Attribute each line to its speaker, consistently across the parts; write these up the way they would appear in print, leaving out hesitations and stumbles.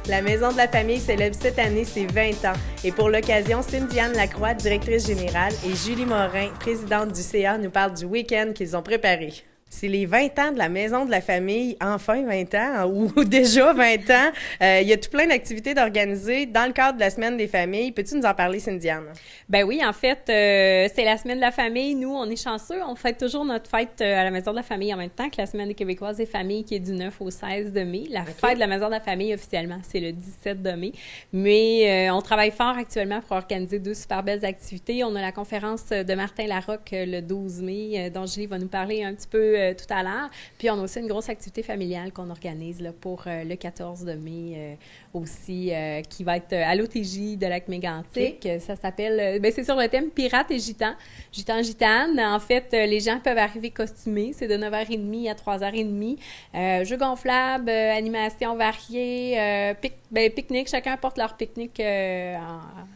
Speaker 1: La Maison de la Famille célèbre cette année ses 20 ans. Et pour l'occasion, Cyndiane Lacroix, directrice générale, et Julie Morin, présidente du CA, nous parlent du week-end qu'ils ont préparé. C'est les 20 ans de la Maison de la Famille, enfin 20 ans, ou déjà 20 ans. Il y a tout plein d'activités d'organiser dans le cadre de la Semaine des familles. Peux-tu nous en parler, Cyndiane?
Speaker 2: Ben oui, en fait, c'est la Semaine de la Famille. Nous, on est chanceux. On fête toujours notre fête à la Maison de la Famille en même temps que la Semaine des Québécoises des familles qui est du 9 au 16 de mai. La fête de la Maison de la Famille, officiellement, c'est le 17 de mai. Mais on travaille fort actuellement pour organiser deux super belles activités. On a la conférence de Martin Larocque le 12 mai, dont Julie va nous parler un petit peu tout à l'heure. Puis on a aussi une grosse activité familiale qu'on organise là, pour le 14 de mai aussi, qui va être à l'OTJ de Lac-Mégantic. Okay. Ça s'appelle, c'est sur le thème Pirates et Gitans. Gitans-Gitanes. En fait, les gens peuvent arriver costumés. C'est de 9h30 à 3h30. Jeux gonflables, animations variées, pique-nique. Chacun porte leur pique-nique.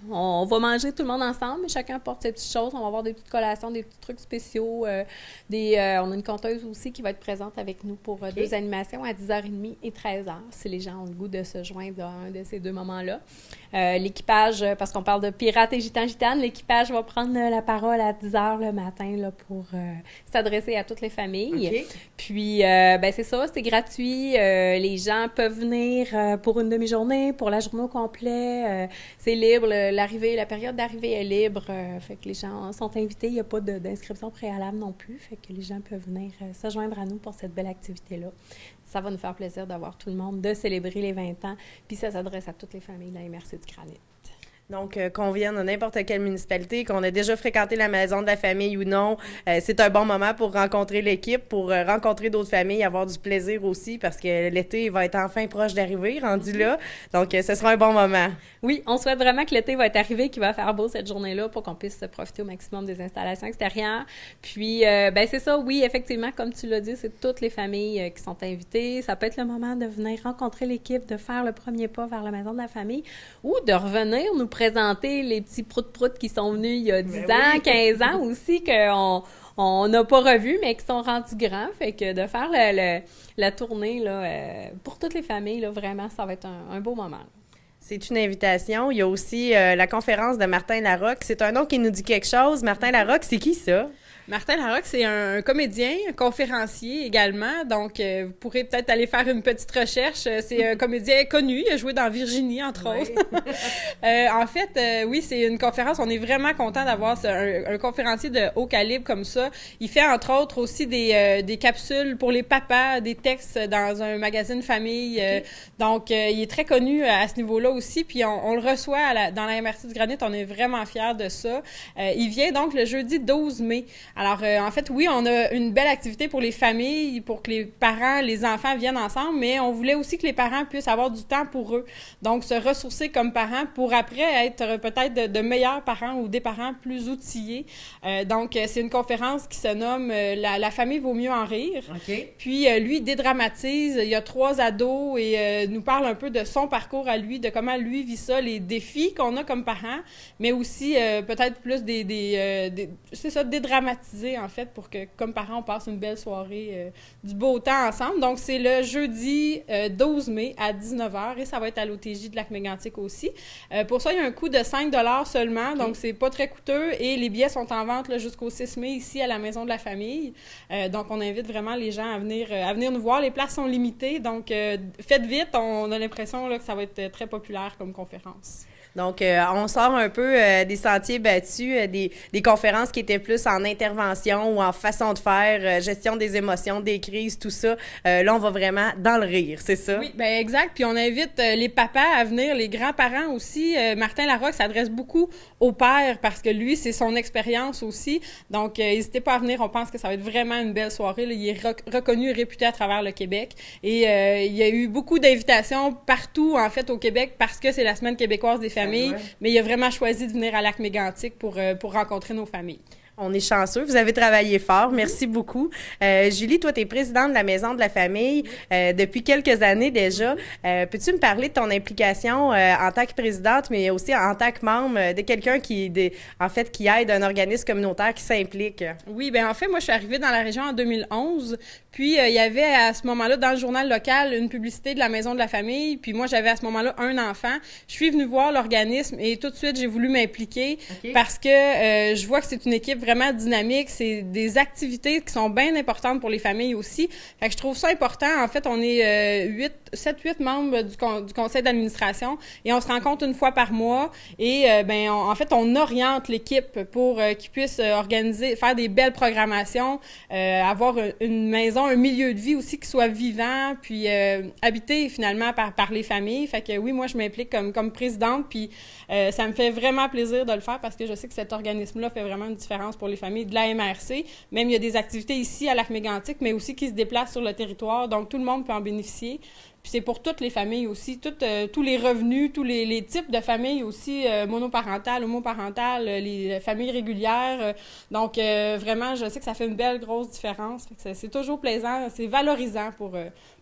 Speaker 2: On va manger tout le monde ensemble, mais chacun porte ses petites choses. On va avoir des petites collations, des petits trucs spéciaux. On a une conteuse aussi qui va être présente avec nous pour deux animations à 10h30 et 13h, si les gens ont le goût de se joindre à un de ces deux moments-là. L'équipage, parce qu'on parle de pirates et gitanes, l'équipage va prendre la parole à 10h le matin là, pour s'adresser à toutes les familles. Okay. Puis, c'est ça, c'est gratuit. Les gens peuvent venir pour une demi-journée, pour la journée au complet. C'est libre. La période d'arrivée est libre. Fait que les gens sont invités. Il n'y a pas d'inscription préalable non plus. Fait que les gens peuvent venir se joindre à nous pour cette belle activité-là. Ça va nous faire plaisir d'avoir tout le monde, de célébrer les 20 ans. Puis ça s'adresse à toutes les familles de la MRC du Granit.
Speaker 1: Donc, qu'on vienne à n'importe quelle municipalité, qu'on ait déjà fréquenté la Maison de la Famille ou non, c'est un bon moment pour rencontrer l'équipe, pour rencontrer d'autres familles, avoir du plaisir aussi, parce que l'été va être enfin proche d'arriver, rendu là. Donc, ce sera un bon moment.
Speaker 2: Oui, on souhaite vraiment que l'été va être arrivé, qu'il va faire beau cette journée-là pour qu'on puisse profiter au maximum des installations extérieures. Puis, c'est ça, oui, effectivement, comme tu l'as dit, c'est toutes les familles qui sont invitées. Ça peut être le moment de venir rencontrer l'équipe, de faire le premier pas vers la Maison de la Famille ou de revenir nous présenter les petits proutes-proutes qui sont venus il y a 10 ans, 15 ans aussi, qu'on n'a pas revus, mais qui sont rendus grands. Fait que de faire la tournée là, pour toutes les familles, là, vraiment, ça va être un beau moment.
Speaker 1: C'est une invitation. Il y a aussi la conférence de Martin Larocque. C'est un nom qui nous dit quelque chose. Martin Larocque, c'est qui ça?
Speaker 3: Martin Larocque, c'est un comédien, un conférencier également, donc vous pourrez peut-être aller faire une petite recherche. C'est un comédien connu, il a joué dans Virginie, entre autres. En fait, oui, c'est une conférence, on est vraiment content d'avoir un conférencier de haut calibre comme ça. Il fait, entre autres, aussi des capsules pour les papas, des textes dans un magazine famille. Okay. Donc, il est très connu à ce niveau-là aussi, puis on le reçoit dans la MRC du Granit, on est vraiment fiers de ça. Il vient donc le jeudi 12 mai. Alors, en fait, oui, on a une belle activité pour les familles, pour que les parents, les enfants viennent ensemble, mais on voulait aussi que les parents puissent avoir du temps pour eux. Donc, se ressourcer comme parents pour après être peut-être de meilleurs parents ou des parents plus outillés. Donc, c'est une conférence qui se nomme La famille vaut mieux en rire. Okay. Puis, lui, dédramatise. Il y a 3 ados et nous parle un peu de son parcours à lui, de comment lui vit ça, les défis qu'on a comme parents, mais aussi peut-être plus c'est ça, dédramatiser en fait, pour que, comme parents, on passe une belle soirée, du beau temps ensemble. Donc, c'est le jeudi 12 mai à 19h et ça va être à l'OTJ de Lac-Mégantic aussi. Pour ça, il y a un coût de 5 $ seulement, donc c'est pas très coûteux et les billets sont en vente là, jusqu'au 6 mai ici à la Maison de la Famille. Donc, on invite vraiment les gens à venir nous voir. Les places sont limitées, donc faites vite. On a l'impression là, que ça va être très populaire comme conférence.
Speaker 1: Donc, on sort un peu des sentiers battus, des conférences qui étaient plus en intervention ou en façon de faire, gestion des émotions, des crises, tout ça. Là, on va vraiment dans le rire, c'est ça?
Speaker 3: Oui, bien exact. Puis on invite les papas à venir, les grands-parents aussi. Martin Larocque s'adresse beaucoup aux pères parce que lui, c'est son expérience aussi. Donc, n'hésitez pas à venir. On pense que ça va être vraiment une belle soirée. Là. Il est reconnu et réputé à travers le Québec. Et il y a eu beaucoup d'invitations partout, en fait, au Québec parce que c'est la Semaine québécoise des familles. Mais il a vraiment choisi de venir à Lac-Mégantic pour rencontrer nos familles.
Speaker 1: On est chanceux. Vous avez travaillé fort. Merci beaucoup. Julie, toi, tu es présidente de la Maison de la famille depuis quelques années déjà. Peux-tu me parler de ton implication en tant que présidente, mais aussi en tant que membre de quelqu'un qui aide un organisme communautaire qui s'implique?
Speaker 3: Oui, bien en fait, moi, je suis arrivée dans la région en 2011. Puis, il y avait à ce moment-là, dans le journal local, une publicité de la Maison de la famille. Puis moi, j'avais à ce moment-là un enfant. Je suis venue voir l'organisme et tout de suite, j'ai voulu m'impliquer parce que je vois que c'est une équipe vraiment dynamique. C'est des activités qui sont bien importantes pour les familles aussi. Fait que je trouve ça important. En fait, on est 7-8 membres du conseil d'administration et on se rencontre une fois par mois. Et en fait, on oriente l'équipe pour qu'ils puissent organiser, faire des belles programmations, avoir une maison, un milieu de vie aussi qui soit vivant, puis habité finalement par les familles. Fait que oui, moi, je m'implique comme présidente, puis ça me fait vraiment plaisir de le faire parce que je sais que cet organisme-là fait vraiment une différence pour les familles de la MRC. Même, il y a des activités ici à Lac-Mégantic, mais aussi qui se déplacent sur le territoire, donc tout le monde peut en bénéficier. Puis c'est pour toutes les familles aussi, tous les revenus, tous les types de familles aussi, monoparentales, homoparentales, les familles régulières. Donc, vraiment, je sais que ça fait une belle, grosse différence. Fait que c'est toujours plaisant, c'est valorisant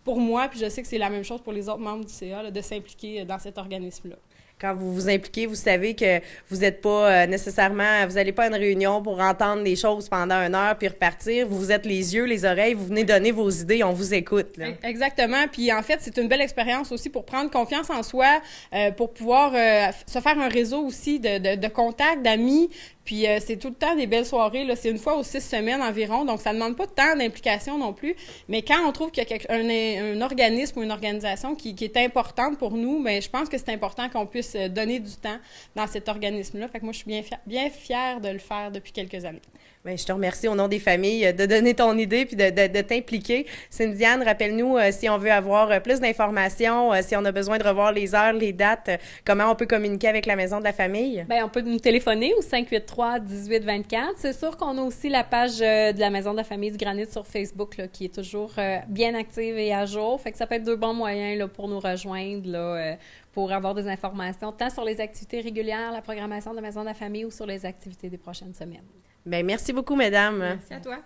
Speaker 3: pour moi, puis je sais que c'est la même chose pour les autres membres du CA, là, de s'impliquer dans cet organisme-là.
Speaker 1: Quand vous vous impliquez, vous savez que vous n'êtes pas nécessairement, vous n'allez pas à une réunion pour entendre des choses pendant 1 heure puis repartir. Vous êtes les yeux, les oreilles, vous venez donner vos idées, on vous écoute. Là.
Speaker 3: Exactement. Puis en fait, c'est une belle expérience aussi pour prendre confiance en soi, pour pouvoir se faire un réseau aussi de contacts, d'amis. Puis c'est tout le temps des belles soirées, là. C'est une fois aux 6 semaines environ, donc ça ne demande pas tant d'implication non plus. Mais quand on trouve qu'il y a un organisme ou une organisation qui est importante pour nous, bien, je pense que c'est important qu'on puisse donner du temps dans cet organisme-là. Fait que moi, je suis bien fière de le faire depuis quelques années.
Speaker 1: Bien, je te remercie au nom des familles de donner ton idée puis de t'impliquer. Cyndiane, rappelle-nous si on veut avoir plus d'informations, si on a besoin de revoir les heures, les dates, comment on peut communiquer avec la Maison de la famille?
Speaker 2: Bien, on peut nous téléphoner au 583-1824. C'est sûr qu'on a aussi la page de la Maison de la famille du Granit sur Facebook là, qui est toujours bien active et à jour. Fait que ça peut être 2 bons moyens là, pour nous rejoindre là, pour avoir des informations tant sur les activités régulières, la programmation de la Maison de la famille ou sur les activités des prochaines semaines.
Speaker 1: Bien, merci beaucoup, mesdames.
Speaker 3: Merci à toi.